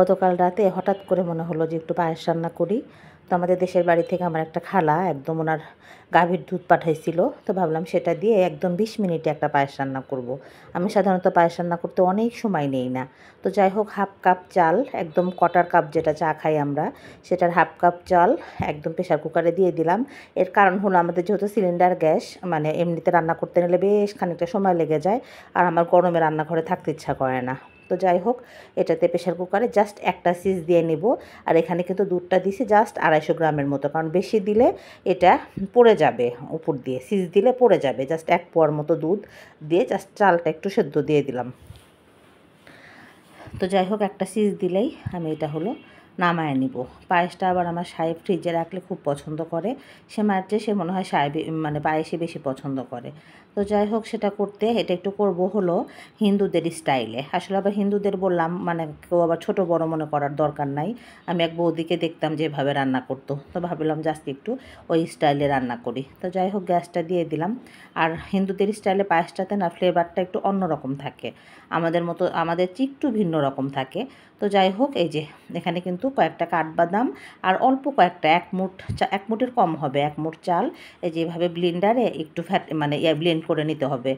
গতকাল রাতে হঠাৎ করে মনে হলো যে একটু পায়েস রান্না করি। তো আমাদের দেশের বাড়ি থেকে আমার একটা খালা একদম ওনার গাভীর দুধ পাঠাইছিল। তো ভাবলাম সেটা দিয়ে একদম 20 মিনিটে একটা পায়েস রান্না করব। আমি সাধারণত পায়েস রান্না করতে অনেক সময় নেই না। তো যাই হোক, হাফ কাপ চাল, একদম কটার কাপ যেটা চা খাই আমরা, সেটার হাফ কাপ চাল একদম প্রেশার কুকারে দিয়ে দিলাম। এর কারণ হলো আমাদের যেহেতু সিলিন্ডার গ্যাস, মানে এমনিতে রান্না করতে নিলে বেশ খানিকটা সময় লেগে যায়, আর আমার গরমে রান্নাঘরে থাকতে ইচ্ছা করে না। তো যাই হোক, এটাতে প্রেশার কুকারে জাস্ট একটা সিজ দিয়ে নেব। আর এখানে কিন্তু দুধটা দিছি জাস্ট 250 গ্রামের মতো, কারণ বেশি দিলে এটা পড়ে যাবে উপর দিয়ে, সিজ দিলে পড়ে যাবে। জাস্ট 1 পোয়ার মতো দুধ দিয়ে জাস্ট চালটা একটু সেদ্ধ দিয়ে দিলাম। তো যাই হোক, একটা সিজ দিলেই আমি এটা হলো নামায় নিব। পায়েসটা আবার আমার সাহেব ফ্রিজে রাখলে খুব পছন্দ করে। সে মার চেয়ে সে মনে হয় সাহেব মানে পায়েসই বেশি পছন্দ করে। তো যাই হোক, সেটা করতে এটা একটু করব হলো হিন্দুদের স্টাইলে। আসলে আবার হিন্দুদের বললাম, মানে কেউ আবার ছোটো বড় মনে করার দরকার নাই। আমি এক বৌদিকে দেখতাম যেভাবে রান্না করতো, তো ভাবলাম জাস্ট একটু ওই স্টাইলে রান্না করি। তো যাই হোক, গ্যাসটা দিয়ে দিলাম। আর হিন্দুদের স্টাইলে পায়েসটাতে না ফ্লেভারটা একটু অন্যরকম থাকে, আমাদের মতো আমাদের একটু ভিন্ন রকম থাকে। তো যাই হোক, এই যে এখানে কিন্তু কয়েকটা কাঠবাদাম আর অল্প কয়েকটা এক মুঠের কম হবে 1 মুঠ চাল, এই যেভাবে ব্লেন্ডারে একটু মানে ব্লেন্ড করে নিতে হবে।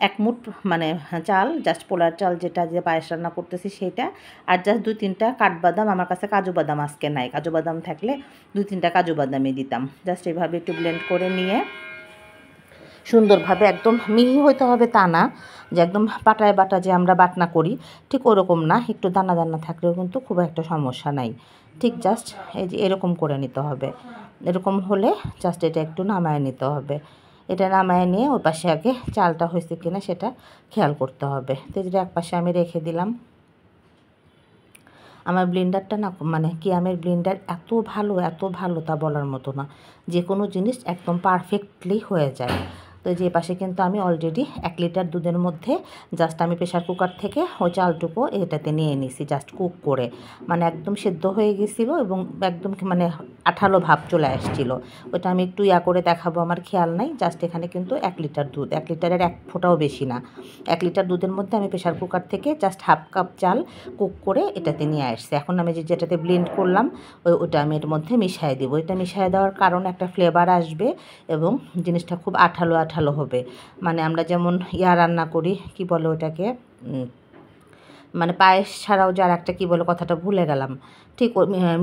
1 মুঠ মানে চাল, জাস্ট পোলার চাল যেটা যে পায়েস রান্না করতেছি সেইটা, আর জাস্ট 2-3টা কাঠবাদাম। আমার কাছে কাজু বাদাম আজকে নাই, কাজু বাদাম থাকলে 2-3টা কাজু বাদামই দিতাম। জাস্ট এইভাবে একটু ব্লেন্ড করে নিয়ে সুন্দরভাবে, একদম মিহি হইতে হবে তা না যে একদম পাটায় বাটা যে আমরা বাটনা করি, ঠিক ওরকম না। একটু দানা দানা থাকলেও কিন্তু খুব একটা সমস্যা নাই। ঠিক জাস্ট এই যে এরকম করে নিতে হবে। এরকম হলে জাস্ট এটা একটু নামায় নিতে হবে। এটা নামায় নিয়ে ওই পাশে আগে চালটা হয়েছে কিনা সেটা খেয়াল করতে হবে। তো যেটা এক পাশে আমি রেখে দিলাম। আমার ব্লেন্ডারটা না, মানে কিয়ামের ব্লেন্ডার এত ভালো তা বলার মতো না। যে কোনো জিনিস একদম পারফেক্টলি হয়ে যায়। তো যে পাশে কিন্তু আমি অলরেডি 1 লিটার দুধের মধ্যে জাস্ট আমি প্রেশার কুকার থেকে ওই চালটুকু এটাতে নিয়ে নিছি, জাস্ট কুক করে। মানে একদম সেদ্ধ হয়ে গেছিলো এবং একদম মানে আঠালো ভাব চলে আসছিল। ওটা আমি একটু করে দেখাবো, আমার খেয়াল নাই। জাস্ট এখানে কিন্তু 1 লিটার দুধ, 1 লিটারের 1 ফোঁটাও বেশি না। 1 লিটার দুধের মধ্যে আমি প্রেশার কুকার থেকে জাস্ট হাফ কাপ চাল কুক করে এটাতে নিয়ে আসছে। এখন আমি যেটাতে ব্লেন্ড করলাম ওটা আমি এর মধ্যে মিশিয়ে দেবো। এটা মিশিয়ে দেওয়ার কারণে একটা ফ্লেভার আসবে এবং জিনিসটা খুব আঠালো হবে। মানে আমরা যেমন রান্না করি, কি বলে ওটাকে, মানে পায়েস ছাড়াও যার একটা কী বলে, কথাটা ভুলে গেলাম, ঠিক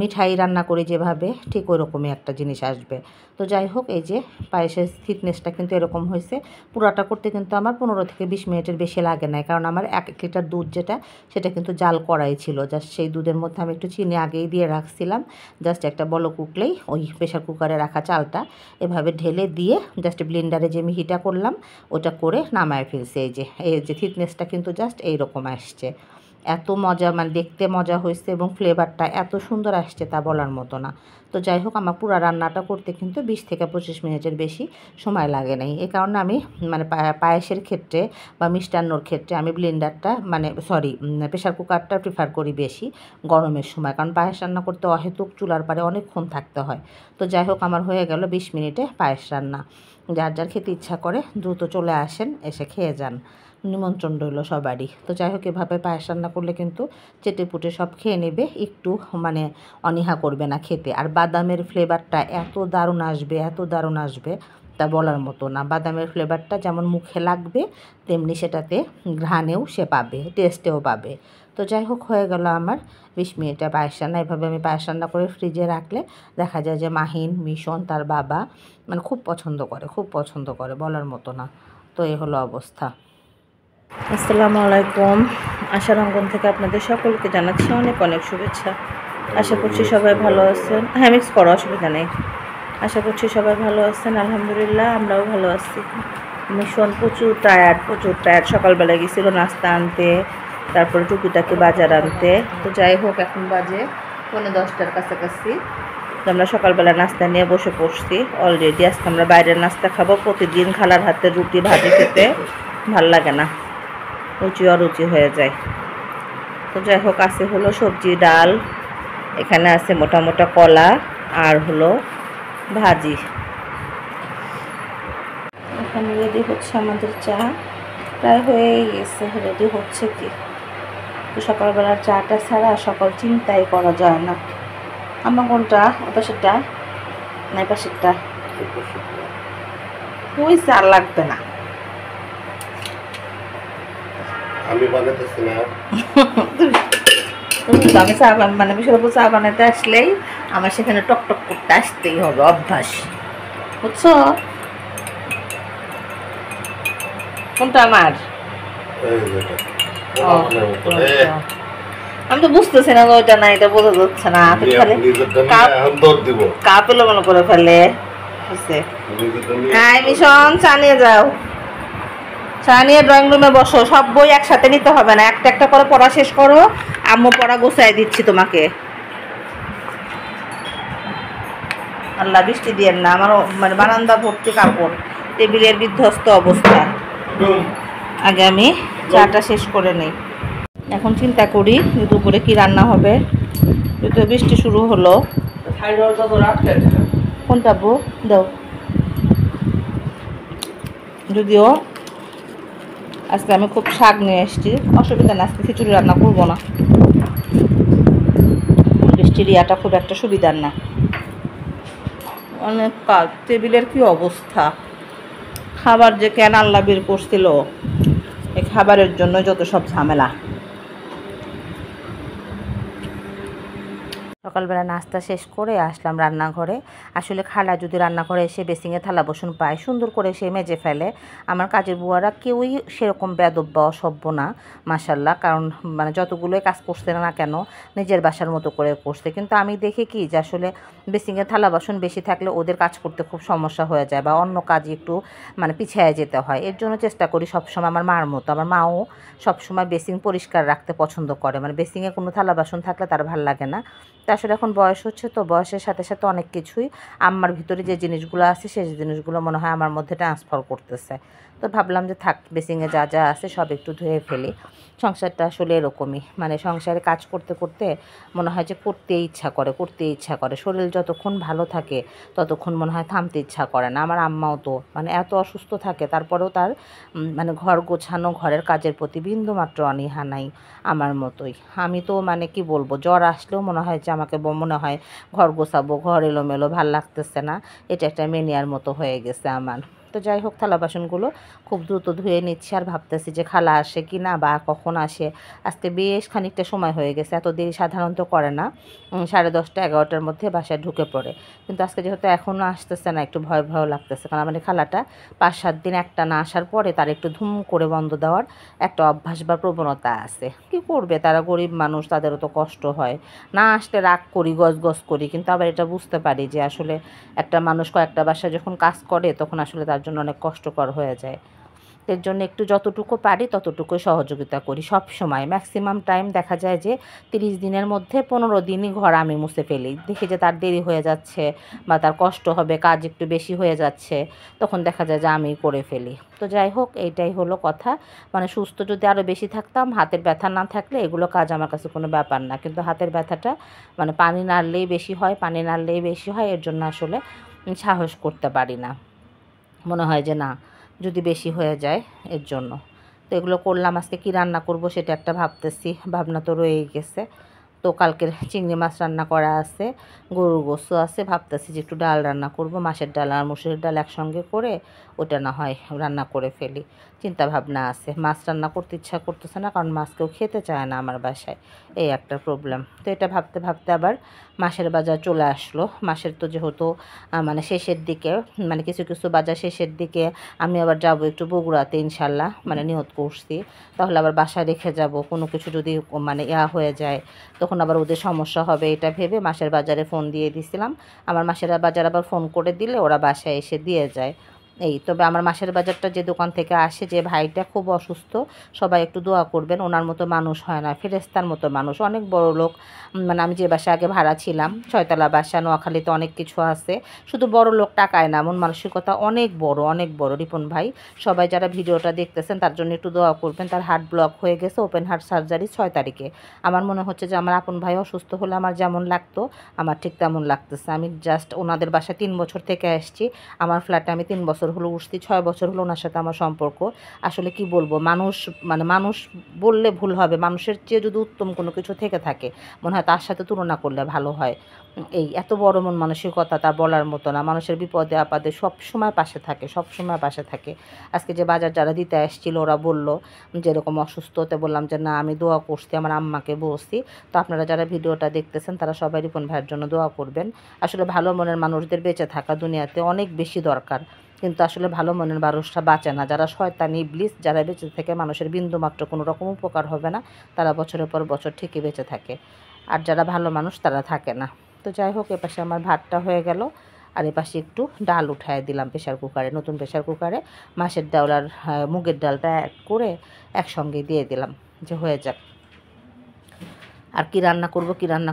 মিঠাই রান্না করি যেভাবে, ঠিক ওই রকমই একটা জিনিস আসবে। তো যাই হোক, এই যে পায়েসের থিকনেসটা কিন্তু এরকম হয়েছে। পুরাটা করতে কিন্তু আমার 15 থেকে 20 মিনিটের বেশি লাগে না, কারণ আমার 1 লিটার দুধ যেটা, সেটা কিন্তু জাল করাই ছিল। জাস্ট সেই দুধের মধ্যে আমি একটু চিনি আগেই দিয়ে রাখছিলাম। জাস্ট একটা বলক উঠলেই ওই প্রেশার কুকারে রাখা চালটা এভাবে ঢেলে দিয়ে জাস্ট ব্লেন্ডারে যে মিহিটা করলাম ওটা করে নামায় ফেলছে। এই যে থিকনেসটা কিন্তু জাস্ট এইরকম আসছে। এত মজা, মানে দেখতে মজা হয়েছে এবং ফ্লেভারটা এত সুন্দর আসছে তা বলার মতো না। তো যাই হোক, আমার পুরো রান্নাটা করতে কিন্তু 20 থেকে 25 মিনিটের বেশি সময় লাগে নাই। এই কারণে আমি মানে পায়েসের ক্ষেত্রে বা মিষ্টান্নর ক্ষেত্রে আমি ব্লেন্ডারটা, মানে প্রেশার কুকারটা প্রিফার করি বেশি গরমের সময়, কারণ পায়েস রান্না করতে অহেতুক চুলার পারে অনেকক্ষণ থাকতে হয়। তো যাই হোক, আমার হয়ে গেল 20 মিনিটে পায়েস রান্না। যার যার খেতে ইচ্ছা করে দ্রুত চলে আসেন, এসে খেয়ে যান। নিমন্ত্রণ রইল সবারই। তো যাই হোক, এভাবে পায়েস রান্না করলে কিন্তু চেটেপুটে সব খেয়ে নেবে, একটু মানে অনীহা করবে না খেতে। আর বাদামের ফ্লেভারটা এত দারুণ আসবে তা বলার মতো না। বাদামের ফ্লেভারটা যেমন মুখে লাগবে, তেমনি সেটাতে ঘ্রাণেও সে পাবে, টেস্টেও পাবে। তো যাই হোক, হয়ে গেল আমার 20 মিনিটে পায়েস রান্না। এভাবে আমি পায়েস রান্না করে ফ্রিজে রাখলে দেখা যায় যে মাহিন, মিশন, তার বাবা মানে খুব পছন্দ করে বলার মতো না। তো এই হলো অবস্থা। আসসালামু আলাইকুম। আশার অঙ্গন থেকে আপনাদের সকলকে জানাচ্ছি অনেক শুভেচ্ছা। আশা করছি সবাই ভালো আছেন। হ্যাঁ, মিক্স করো, অসুবিধা নেই। আশা করছি সবাই ভালো আছেন, আলহামদুলিল্লাহ আমরাও ভালো আছি। মিশন প্রচুর টায়ার্ড। সকালবেলা গেছিল নাস্তা আনতে, তারপরে টুকিটাকি বাজার আনতে। তো যাই হোক, এখন বাজে 10:45 কাছাকাছি। তো আমরা সকালবেলা নাস্তা নিয়ে বসে পড়ছি অলরেডি। আজকে আমরা বাইরের নাস্তা খাবো। প্রতিদিন খালার হাতে রুটি ভাজি খেতে ভাল লাগে না, রুচি অরুচি হয়ে যায়। তো যাই হোক, আছে হলো সবজি, ডাল, এখানে আছে মোটা মোটা কলা, আর হলো ভাজি। এখানে রেডি হচ্ছে আমাদের চা, প্রায় হয়েই গেছে, রেডি হচ্ছে কি তো সকালবেলার চাটা ছাড়া সকাল চিন্তাই করা যায় না। আমার কোনটা পাশেরটা না পাশেরটা ওই চা লাগবে না, আমি বানাতেছি না। তুমি তো আমি চা মানে বিশেষ চা বানাতে আসলেই আমার সেখানে টকটক করতে আসতেই হবে, অভ্যাস, বুঝছো? কোনটা আমার? আমি তো বুঝতেছি না ওইটা না এটা বোঝা যাচ্ছে না, কাপ এলো মনে করে ফেলে। হ্যাঁ মিশন চা নিয়ে যাও, চা নিয়ে ড্রয়িং রুমে বসো। সব বই একসাথে নিতে হবে না, একটা একটা করে পড়া শেষ করো, আম্মু পড়া গোছাই দিচ্ছি তোমাকে। আল্লাহ বৃষ্টি দিয়েন না, আমার মানে বারান্দা ভর্তি কাপড়, টেবিলের বিধ্বস্ত অবস্থা। আগে আমি চাটা শেষ করে নেই, এখন চিন্তা করি যে দুপুরে কি রান্না হবে। তো বৃষ্টি শুরু হলো। কোনটা বউ দাও, যদিও আজকে আমি খুব শাক নিয়ে এসেছি, অসুবিধা না, আজকে খিচুড়ি রান্না করবো না, বৃষ্টির ইয়াটা খুব একটা সুবিধার না। অনেক কাজ, টেবিলের কি অবস্থা, খাবার যে কেন আল্লাহ বের করছিল, এই খাবারের জন্য যত সব ঝামেলা। সকালবেলা নাস্তা শেষ করে আসলাম রান্নাঘরে। আসলে খালা যদি রান্নাঘরে এসে বেসিংয়ে থালা বাসন পায় সুন্দর করে সে মেজে ফেলে। আমার কাজের বুয়ারা কেউই সেরকম বেয়াদব বা অসভ্য না মাশাল্লাহ, কারণ মানে যতগুলোই কাজ করছে না কেন নিজের বাসার মতো করে করছে। কিন্তু আমি দেখি কি যে আসলে বেসিংয়ে থালা বাসন বেশি থাকলে ওদের কাজ করতে খুব সমস্যা হয়ে যায় বা অন্য কাজে একটু মানে পিছিয়ে যেতে হয়। এর জন্য চেষ্টা করি সবসময় আমার মার মতো, আমার মাও সবসময় বেসিং পরিষ্কার রাখতে পছন্দ করে, মানে বেসিংয়ে কোনো থালা বাসন থাকলে তার ভালো লাগে না। তা আসলে এখন বয়স হচ্ছে, তো বয়সের সাথে সাথে অনেক কিছুই আমার ভিতরে যে জিনিসগুলো আছে সেই জিনিসগুলো মনে হয় আমার মধ্যে ট্রান্সফার করতেছে। তো ভাবলাম যে থাক, বেসিংয়ে যা যা আছে সব একটু ধুয়ে ফেলি। সংসারটা আসলে এরকমই, মানে সংসারে কাজ করতে করতে মনে হয় যে করতে ইচ্ছা করে। শরীর যতক্ষণ ভালো থাকে ততক্ষণ মনে হয় থামতে ইচ্ছা করে না। আমার আম্মাও তো মানে এত অসুস্থ থাকে, তারপরেও তার মানে ঘর গোছানো, ঘরের কাজের প্রতি বিন্দুমাত্র অনীহা নাই আমার মতোই। আমি তো মানে কি বলবো, জ্বর আসলেও মনে হয় যে আমাকে মনে হয় ঘর গোছাবো, ঘর এলোমেলো, ভাল লাগতেছে না, এটা একটা মেনিয়ার মতো হয়ে গেছে আমার। তো যাই হোক, থালা বাসনগুলো খুব দ্রুত ধুয়ে নিচ্ছি আর ভাবতেছি যে খালা আসে কি না বা কখন আসে। আজকে বেশ খানিকটা সময় হয়ে গেছে, এত দেরি সাধারণত করে না, 10:30 11টার মধ্যে বাসায় ঢুকে পড়ে। কিন্তু আজকে যেহেতু এখনও আসতেছে না, একটু ভয় ভয় লাগতেছে, কারণ আমাদের খালাটা 5-7 দিন একটা না আসার পরে তার একটু ধুম করে বন্ধ দেওয়ার একটা অভ্যাস বা প্রবণতা আছে। কি করবে, তারা গরিব মানুষ, তাদেরও তো কষ্ট হয়। না আসলে রাগ করি, গজ করি, কিন্তু আবার এটা বুঝতে পারি যে আসলে একটা মানুষ কয়েকটা বাসায় যখন কাজ করে তখন আসলে তার জন্য অনেক কষ্টকর হয়ে যায়। এর জন্য একটু যতটুকু পারি ততটুকুই সহযোগিতা করি সব সময়। ম্যাক্সিমাম টাইম দেখা যায় যে 30 দিনের মধ্যে 15 দিনই ঘর আমি মুছে ফেলি। দেখি যে তার দেরি হয়ে যাচ্ছে বা তার কষ্ট হবে, কাজ একটু বেশি হয়ে যাচ্ছে, তখন দেখা যায় যে আমি করে ফেলি। তো যাই হোক, এইটাই হলো কথা। মানে সুস্থ যদি আরও বেশি থাকতাম, হাতের ব্যথা না থাকলে এগুলো কাজ আমার কাছে কোনো ব্যাপার না, কিন্তু হাতের ব্যথাটা মানে পানি নাড়লেই বেশি হয়, এর জন্য আসলে সাহস করতে পারি না, মনে হয় যে না যদি বেশি হয়ে যায়, এর জন্য। তো এগুলো করলাম। আজকে কী রান্না করব সেটা একটা ভাবতেছি, ভাবনা তো রয়েই গেছে। তো কালকের চিংড়ি মাছ রান্না করা আছে, গরুর গোশত আছে, ভাবতেছি যে একটু ডাল রান্না করব, মাছের ডাল আর মুসুরির ডাল একসঙ্গে করে ওটা না হয় রান্না করে ফেলি, চিন্তা ভাবনা আছে। মাছ রান্না করতে ইচ্ছা করতেছে না, কারণ মাছ কেউ খেতে চায় না আমার বাসায়, এই একটা প্রবলেম। তো এটা ভাবতে ভাবতে আবার মাছের বাজার চলে আসলো। মাসের তো যেহেতু মানে শেষের দিকে, মানে কিছু কিছু বাজার শেষের দিকে, আমি আবার যাব একটু বগুড়াতে ইনশাল্লাহ, মানে নিয়ত করছি। তাহলে আবার বাসায় রেখে যাব, কোনো কিছু যদি মানে হয়ে যায় তখন আবার ওদের সমস্যা হবে, এটা ভেবে মাসের বাজারে ফোন দিয়ে দিছিলাম। আমার মাসের বাজার আবার ফোন করে দিলে ওরা বাসায় এসে দিয়ে যায়। এই তবে আমার মাসের বাজারটা যে দোকান থেকে আসে, যে ভাইটা খুব অসুস্থ, সবাই একটু দোয়া করবেন, ওনার মতো মানুষ হয় না, ফেরেস্তার মতো মানুষ, অনেক বড় লোক। মানে আমি যে বাসায় আগে ভাড়া ছিলাম, 6তলা বাসা, নোয়াখালীতে অনেক কিছু আছে, শুধু বড় লোক টাকায় না, মন মানসিকতা অনেক বড়। রিপন ভাই, সবাই যারা ভিডিওটা দেখতেছেন তার জন্য একটু দোয়া করবেন। তার হার্ট ব্লক হয়ে গেছে, ওপেন হার্ট সার্জারি 6 তারিখে। আমার মনে হচ্ছে যে আমার আপন ভাই অসুস্থ হলে আমার যেমন লাগতো আমার ঠিক তেমন লাগতেছে। আমি জাস্ট ওনাদের বাসায় 3 বছর থেকে আসছি, আমার ফ্ল্যাটে আমি 3 বছর বছর হলো উঠছি, 6 বছর হলো ওনার সাথে আমার সম্পর্ক। আসলে কি বলবো, মানুষ বললে ভুল হবে, মানুষের চেয়ে যদি উত্তম কোনো কিছু থেকে থাকে মনে হয় তার সাথে তুলনা করলে ভালো হয়। এই এত বড় মন মানসিকতা তা বলার মতো না। মানুষের বিপদে আপদে সবসময় পাশে থাকে, সবসময় পাশে থাকে। আজকে যে বাজার যারা দিতে আসছিল ওরা বলল যে এরকম অসুস্থ, হতে বললাম যে না আমি দোয়া করছি, আমার আম্মাকে বলছি। তো আপনারা যারা ভিডিওটা দেখতেছেন তারা সবাই রিপন ভাইয়ের জন্য দোয়া করবেন। আসলে ভালো মনের মানুষদের বেঁচে থাকা দুনিয়াতে অনেক বেশি দরকার, কিন্তু আসলে ভালো মনের মানুষরা বাঁচে না। যারা শয়তানি ইবলিস, যারা বেঁচে থেকে মানুষের বিন্দুমাত্র কোনো রকম উপকার হবে না, তারা বছরের পর বছর ঠিকই বেঁচে থাকে। আর যারা ভালো মানুষ তারা থাকে না। তো যাই হোক, এপাশে আমার ভাতটা হয়ে গেল, আর এপাশে একটু ডাল উঠায় দিলাম প্রেশার কুকারে, নতুন প্রেশার কুকারে মাছের ডাল আর মুগের ডালটা অ্যাড করে একসঙ্গে দিয়ে দিলাম যে হয়ে যাক। আর কি রান্না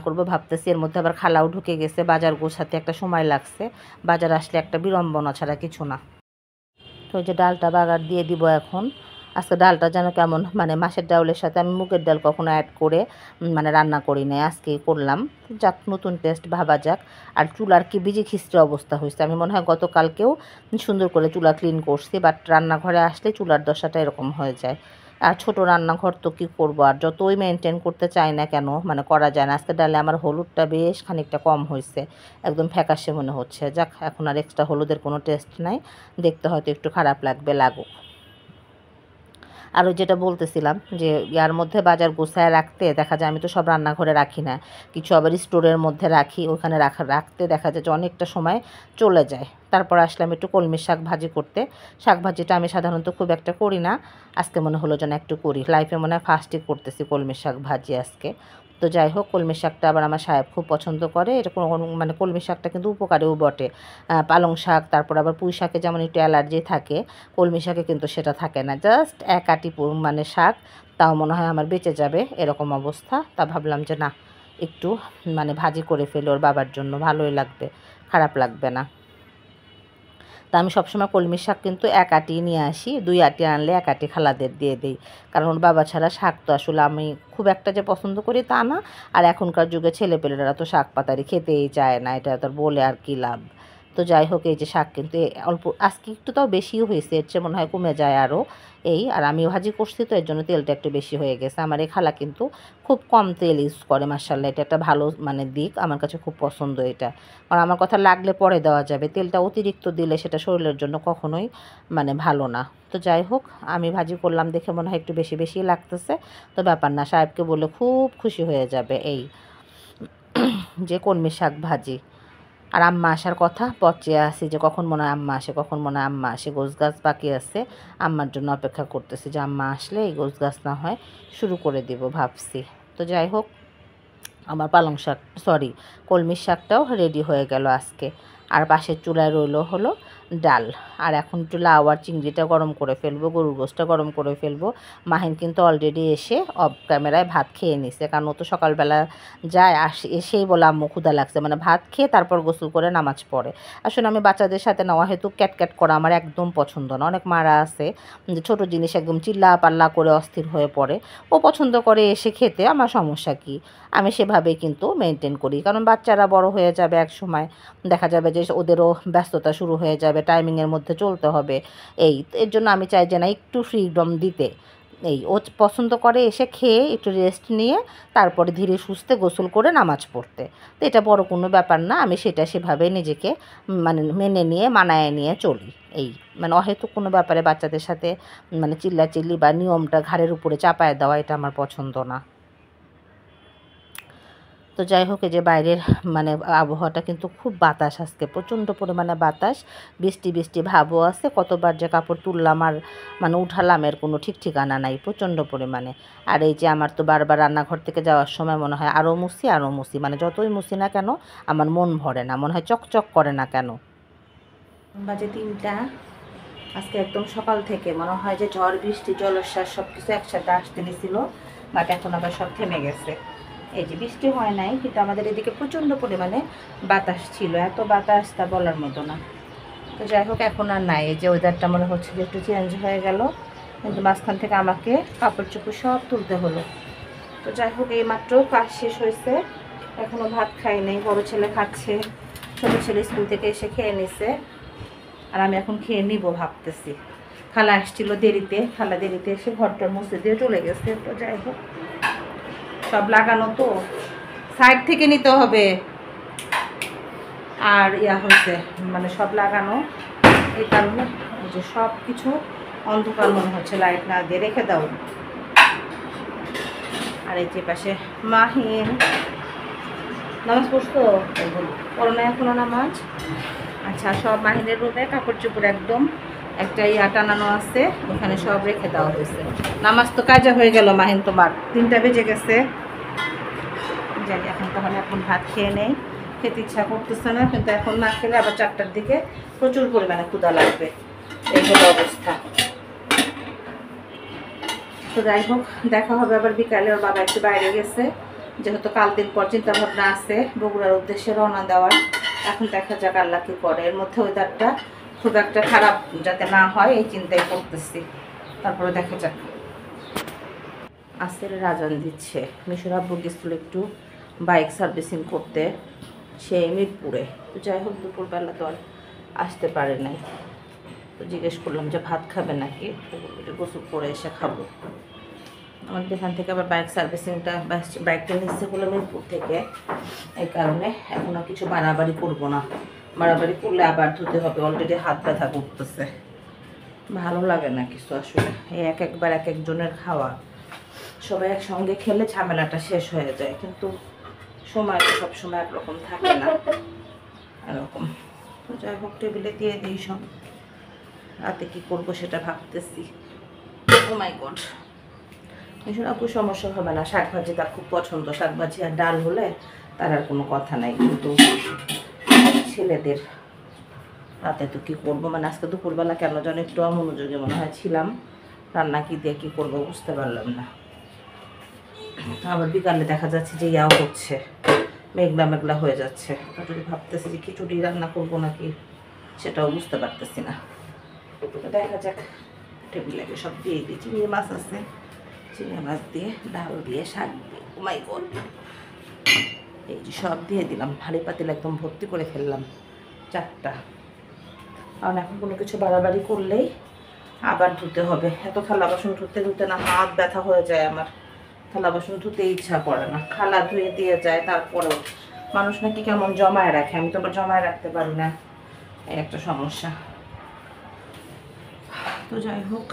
করব ভাবতেছি। এর মধ্যে আবার খালাও ঢুকে গেছে, বাজার গোছাতে একটা সময় লাগছে। বাজার আসলে একটা বিড়ম্বনা ছাড়া কিছু না। তো ওই যে ডালটা বাগার দিয়ে দিব এখন। আজকে ডালটা যেন কেমন, মানে মাছের ডাউলের সাথে আমি মুগের ডাল কখনো অ্যাড করে রান্না করি নাই, আজকেই করলাম। যাক, নতুন টেস্ট ভাবা যাক। আর চুলার কি বিজি খিস্ত্রি অবস্থা হয়েছে। আমি মনে হয় গতকালকেও সুন্দর করে চুলা ক্লিন করছি, বাট রান্নাঘরে আসলে চুলার দশাটা এরকম হয়ে যায়। আর ছোটো রান্নাঘর তো কী করবো, আর যতই মেনটেন করতে চাই না কেন করা যায় না। আজকে ডালে আমার হলুদটা বেশ খানিকটা কম হয়েছে, একদম ফ্যাকাশে মনে হচ্ছে। যাক, এখন আর এক্সট্রা হলুদের কোনো টেস্ট নাই, দেখতে হয়তো একটু খারাপ লাগবে, লাগুক। আর ওই যেটা বলতেছিলাম যে ইয়ার মধ্যে বাজার গোছায় রাখতে দেখা যায়, আমি তো সব রান্নাঘরে রাখি না, কিছু আবার স্টোরের মধ্যে রাখি, ওখানে রাখতে দেখা যায় যে অনেকটা সময় চলে যায়। তারপর আসলাম একটু কলমি শাক ভাজি করতে। শাক ভাজিটা আমি সাধারণত খুব একটা করি না, আজকে মনে হলো যেন একটু করি। লাইফে মনে হয় ফার্স্টই করতেছি কলমি শাক ভাজি আজকে। তো যাই হোক, কলমি শাকটা আবার আমার সাহেব খুব পছন্দ করে। এটা কোনো কলমি শাকটা কিন্তু উপকারেও বটে। পালং শাক, তারপর আবার পুঁই শাকে যেমন একটু অ্যালার্জি থাকে, কলমি শাকে কিন্তু সেটা থাকে না। জাস্ট এক আটি শাক, তাও মনে হয় আমার বেঁচে যাবে এরকম অবস্থা। তা ভাবলাম যে না, একটু ভাজি করে ফেলে ওর বাবার জন্য, ভালোই লাগবে, খারাপ লাগবে না। তা আমি সবসময় কলমি শাক কিন্তু এক আটি নিয়ে আসি, 2 আটি আনলে 1 আটি খালাদের দিয়ে দিই। কারণ ওর বাবা ছাড়া শাক তো আসলে আমি খুব একটা যে পছন্দ করি তা না। আর এখনকার যুগে ছেলেপেলেরা তো শাক পাতারি খেতেই চায় না, এটা তোর বলে আর কি লাভ। তো যাই হোক, এই যে শাক কিন্তু অল্প, আজকে একটু তাও বেশিও হয়েছে, এর চেয়ে মনে হয় কমে যায় আরও। এই আর আমি ভাজি করছি তো এর জন্য তেলটা একটু বেশি হয়ে গেছে। আমার এই খালা কিন্তু খুব কম তেল ইউজ করে, মাশাআল্লাহ, এটা একটা ভালো দিক, আমার কাছে খুব পছন্দ এটা। কারণ আমার কথা লাগলে পরে দেওয়া যাবে, তেলটা অতিরিক্ত দিলে সেটা শরীরের জন্য কখনোই ভালো না। তো যাই হোক, আমি ভাজি করলাম দেখে মনে হয় একটু বেশি বেশি লাগতেছে, তো ব্যাপার না, সাহেবকে বলে খুব খুশি হয়ে যাবে। এই যে কলমি শাক ভাজি। আর আম্মা আসার কথা, পচে আসি যে কখন মনে হয় আম্মা আসে, কখন মনে হয় আম্মা আসে। গোছ গাছ বাকি আছে, আম্মার জন্য অপেক্ষা করতেছি যে আম্মা আসলে এই গোছ গাছ না হয় শুরু করে দিব ভাবছি। তো যাই হোক, আমার পালং শাক, কলমি শাকটাও রেডি হয়ে গেল আজকে। আর পাশের চুলায় হলো ডাল। আর এখন একটু লাউ আর চিংড়িটা গরম করে ফেলবো, গরুর গোশটা গরম করে ফেলবো। মাহিন কিন্তু অলরেডি এসে অফ ক্যামেরায় ভাত খেয়ে নিছে, কারণ ও তো সকালবেলা যায়, এসেই বলে আম্মু ক্ষুধা লাগছে, ভাত খেয়ে তারপর গোসল করে নামাজ পড়ে। আসলে আমি বাচ্চাদের সাথে নেওয়া হেতু ক্যাটক্যাট করা আমার একদম পছন্দ না। অনেক মারা আছে যে ছোটো জিনিস একদম চিল্লা পাল্লা করে অস্থির হয়ে পড়ে, ও পছন্দ করে এসে খেতে, আমার সমস্যা কি? আমি সেভাবেই কিন্তু মেনটেন করি, কারণ বাচ্চারা বড় হয়ে যাবে, এক সময় দেখা যাবে যে ওদেরও ব্যস্ততা শুরু হয়ে যাবে, টাইমিংয়ের মধ্যে চলতে হবে। এর জন্য আমি চাই যে না, একটু ফ্রিডম দিতে। ও পছন্দ করে এসে খেয়ে একটু রেস্ট নিয়ে তারপরে ধীরে সুস্থে গোসল করে নামাজ পড়তে। তো এটা বড় কোনো ব্যাপার না, আমি সেভাবে নিজেকে মেনে নিয়ে মানায় নিয়ে চলি। অহেতুক কোনো ব্যাপারে বাচ্চাদের সাথে চিল্লাচিল্লি বা নিয়মটা ঘাড়ের উপরে চাপায় দেওয়া, এটা আমার পছন্দ না। তো যাই হোক, এই যে বাইরের আবহাওয়াটা কিন্তু খুব বাতাস, আজকে প্রচণ্ড পরিমাণে বাতাস, বৃষ্টি বৃষ্টি ভাবও আছে। কতবার যে কাপড় তুললাম আর উঠালাম এর কোনো ঠিক ঠিকানা নাই, প্রচণ্ড পরিমাণে। আর এই যে আমার তো বারবার রান্নাঘর থেকে যাওয়ার সময় মনে হয় আরও মুছি, যতই মুছি না কেন আমার মন ভরে না, মনে হয় চকচক করে না কেন। বাজে 3টা, আজকে একদম সকাল থেকে মনে হয় যে ঝড় বৃষ্টি জলোচ্ছ্বাস সব কিছু একসাথে আসতে গেছিল, বাট এখন আবার সব থেমে গেছে। এই যে বৃষ্টি হয় নাই, কিন্তু আমাদের এদিকে প্রচণ্ড পরিমাণে বাতাস ছিল, এত বাতাস তা বলার মতো না। তো যাই হোক, এখন আর নাই। এই যে ওয়েদারটা মনে হচ্ছে যে একটু চেঞ্জ হয়ে গেল, কিন্তু মাঝখান থেকে আমাকে কাপড় চোপড় সব তুলতে হলো। তো যাই হোক, এই মাত্র কাজ শেষ হয়েছে, এখনও ভাত খাই নাই, বড় ছেলে খাচ্ছে, ছোটো ছেলে স্কুল থেকে এসে খেয়ে নিছে। আর আমি এখন খেয়ে নিব ভাবতেছি। খালা আসছিল দেরিতে, খালা দেরিতে এসে ঘরটার মুছে দিয়ে চলে গেছে। তো যাই হোক, সব লাগানো তো সাইড থেকে নিতে হবে। আর হয়েছে মানে সব লাগানো, এই কারণে যে সব কিছু অন্ধকার মনে হচ্ছে, লাইট না দিয়ে রেখে দাও। আর এই যে পাশে মাহিন নামাজ পড়তো, পড়ো না এখনো নামাজ? আচ্ছা, সব মাহিনের রুমে কাপড় চোপড় একদম একটা টানানো আছে, ওখানে সব রেখে দেওয়া হয়েছে। নামাজ তো কাজা হয়ে গেল মাহিন, তোমার 3টা বেজে গেছে। জানি এখন তাহলে এখন ভাত খেয়ে নেই, খেতে ইচ্ছা করতেছে না, কিন্তু এখন না খেলে আবার 4টার দিকে প্রচুর পরিমাণে ক্ষুধা লাগবে, এই হলো অবস্থা। তো যাই হোক, দেখা হবে আবার বিকালে। ওর বাবা একটু বাইরে গেছে, যেহেতু কাল দিন পর চিন্তা ভাবনা আছে বগুড়ার উদ্দেশ্যে রওনা দেওয়ার। এখন দেখা যাক আল্লাহ কি করে। এর মধ্যে ওয়েদারটা খুব একটা খারাপ যাতে না হয় এই চিন্তাই করতেছি, তারপরে দেখা যাক। আসের রাজান দিচ্ছে। মিশর আব্বু গেছিল একটু বাইক সার্ভিসিং করতে, সেই মিরপুরে। তো যাই হোক, দুপুরবেলা তো আর আসতে পারে নাই। তো জিজ্ঞেস করলাম যে ভাত খাবে নাকি, গোসল করে এসে খাবো। আমাদের এখান থেকে আবার বাইক সার্ভিসিংটা, বাইকটা নিচ্ছে হলো মিরপুর থেকে, এই কারণে এখন আর কিছু বাড়াবাড়ি করবো না। বাড়াবাড়ি করলে আবার ধুতে হবে, অলরেডি হাত ব্যথা করতেছে, ভালো লাগে না কিছু আসলে। এই একবার এক একজনের খাওয়া, সবাই একসঙ্গে খেলে ঝামেলাটা শেষ হয়ে যায়, কিন্তু সময় তো সবসময় একরকম থাকে না, এরকম। তো যাই হোক, টেবিলে দিয়ে দিই সব। রাতে কী করবো সেটা ভাবতেছি। ও মাই গড, মিশর আপু সমস্যা হবে না, শাকভাজি তার খুব পছন্দ। শাকভাজি আর ডাল হলে তার আর কোনো কথা নাই, কিন্তু ছেলেদের রাতে তো কী করবো, মানে আজকে দুপুরবেলা কেন যেন একটু অমনোযোগী মনে হয় ছিলাম, রান্না কী দিয়ে কী করবো বুঝতে পারলাম না। আবার বিকালে দেখা যাচ্ছে যে হচ্ছে, মেঘলা মেঘলা হয়ে যাচ্ছে। যদি ভাবতেছি যে খিচুড়ি রান্না করবো নাকি, সেটাও বুঝতে পারতেছি না। তো দেখা যাক, টেবিলে সব দিয়ে দিই। চিংড়ি মাছ আছে, চিংড়ি মাছ দিয়ে ডাল দিয়ে শাক দিয়ে, ও মাই গড, এই যে সব দিয়ে দিলাম। হাঁড়ি পাতিল একদম ভর্তি করে ফেললাম 4টা। কারণ এখন কোনো কিছু বাড়াবাড়ি করলেই আবার ধুতে হবে। এত থালা বাসন ধুতে ধুতে না হাত ব্যথা হয়ে যায় আমার, থালা বাসন ধুতে ইচ্ছা করে না। খালা ধুয়ে দিয়ে যায়, তারপরেও মানুষ নাকি কেমন জমায় রাখে, আমি তো আবার জমায় রাখতে পারি না, এই একটা সমস্যা। তো যাই হোক,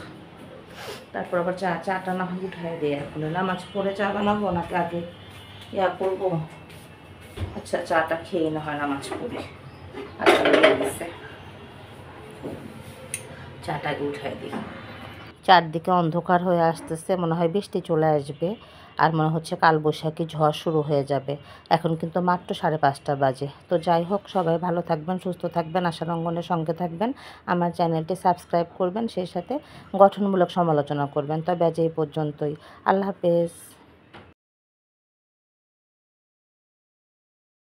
তারপর আবার চাটা না হয় উঠাই দিয়ে এখন নামাজ পড়ে চা বানাবো নাকি আগে করবো। আচ্ছা, চাটা খেয়ে না হয় নামাজ পড়ে। আচ্ছা, চাটাকে উঠাই দিই। চারদিকে অন্ধকার হয়ে আসতেছে, মনে হয় বৃষ্টি চলে আসবে, আর মনে হচ্ছে কালবৈশাখী ঝড় শুরু হয়ে যাবে। এখন কিন্তু মাত্র 5:30 বাজে। তো যাই হোক, সবাই ভালো থাকবেন, সুস্থ থাকবেন, আশার অঙ্গনের সঙ্গে থাকবেন, আমার চ্যানেলটি সাবস্ক্রাইব করবেন, সেই সাথে গঠনমূলক সমালোচনা করবেন। তবে আজ এই পর্যন্তই, আল্লাহ হাফেজ।